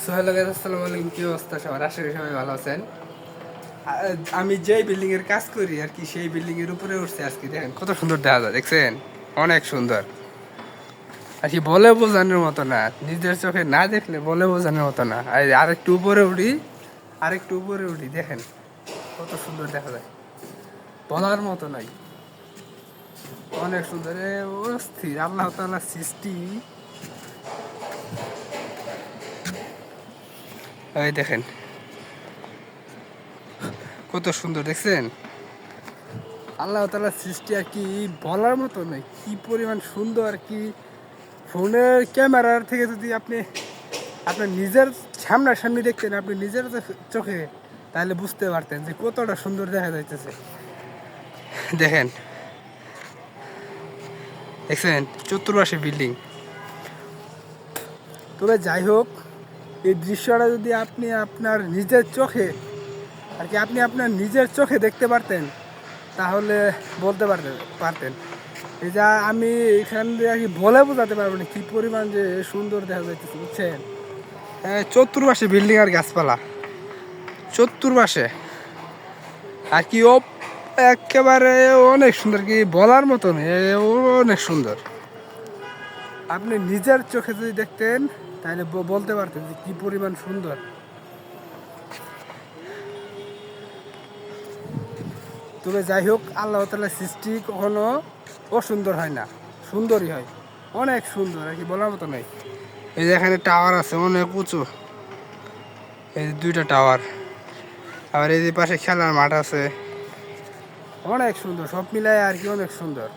Hello guys, আসসালামু আলাইকুম। কি অবস্থা সবার? আশা করি সবাই ভালো আছেন। আমি যেই বিল্ডিং এর কাজ করি আর কি, সেই বিল্ডিং এর উপরে উঠছে আজকে। দেখেন কত সুন্দর দেখা যায়, দেখছেন? অনেক সুন্দর আর কি, বলে বোঝানোর মতো না। নিজের চোখে না দেখলে বলে বোঝানোর মতো না। আর আরেকটু উপরে উঠি, আরেকটু উপরে উঠি, দেখেন কত সুন্দর দেখা যায়, বলার মতো নাই। অনেক সুন্দর, অস্থির আল্লাহ তাআলার সৃষ্টি। এই দেখেন কত সুন্দর, দেখছেন? আল্লাহ তাআলার সৃষ্টি আর কি, বলার মতো নয়। কি পরিমাণ সুন্দর আর কি। ফোনের ক্যামেরার থেকে যদি আপনি আপনার নিজের সামনাসামনি দেখতেন, আপনি নিজের চোখে, তাহলে বুঝতে পারতেন যে কতটা সুন্দর দেখা যাইতেছে। দেখেন, দেখছেন চতুর্পাশে বিল্ডিং। তবে যাই হোক, এই দৃশ্যটা যদি আপনি আপনার নিজের চোখে আর কি, আপনি আপনার নিজের চোখে দেখতে পারতেন, তাহলে বলতে পারতেন এই যা আমি এখান দিয়ে আর কি বলে বোঝাতে পারবো না কি পরিমাণ যে সুন্দর দেখা যাইতেছে, বুঝছেন? চতুর্পাশে বিল্ডিং আর গাছপালা, চতুর্পাশে আর কি একেবারে অনেক সুন্দর, কি বলার মতো নেই, অনেক সুন্দর। আপনি নিজের চোখে যদি দেখতেন, তাহলে বলতে পারতেন যে কি পরিমাণ সুন্দর। তবে যাই হোক, আল্লাহ তাআলার সৃষ্টি কখনো অসুন্দর হয় না, সুন্দরই হয়। অনেক সুন্দর আর কি, বলার মতো নয়। এই যে এখানে টাওয়ার আছে অনেক উঁচু, এই যে দুইটা টাওয়ার। আবার এই যে পাশে খেলার মাঠ আছে, অনেক সুন্দর। সব মিলায় আর কি অনেক সুন্দর।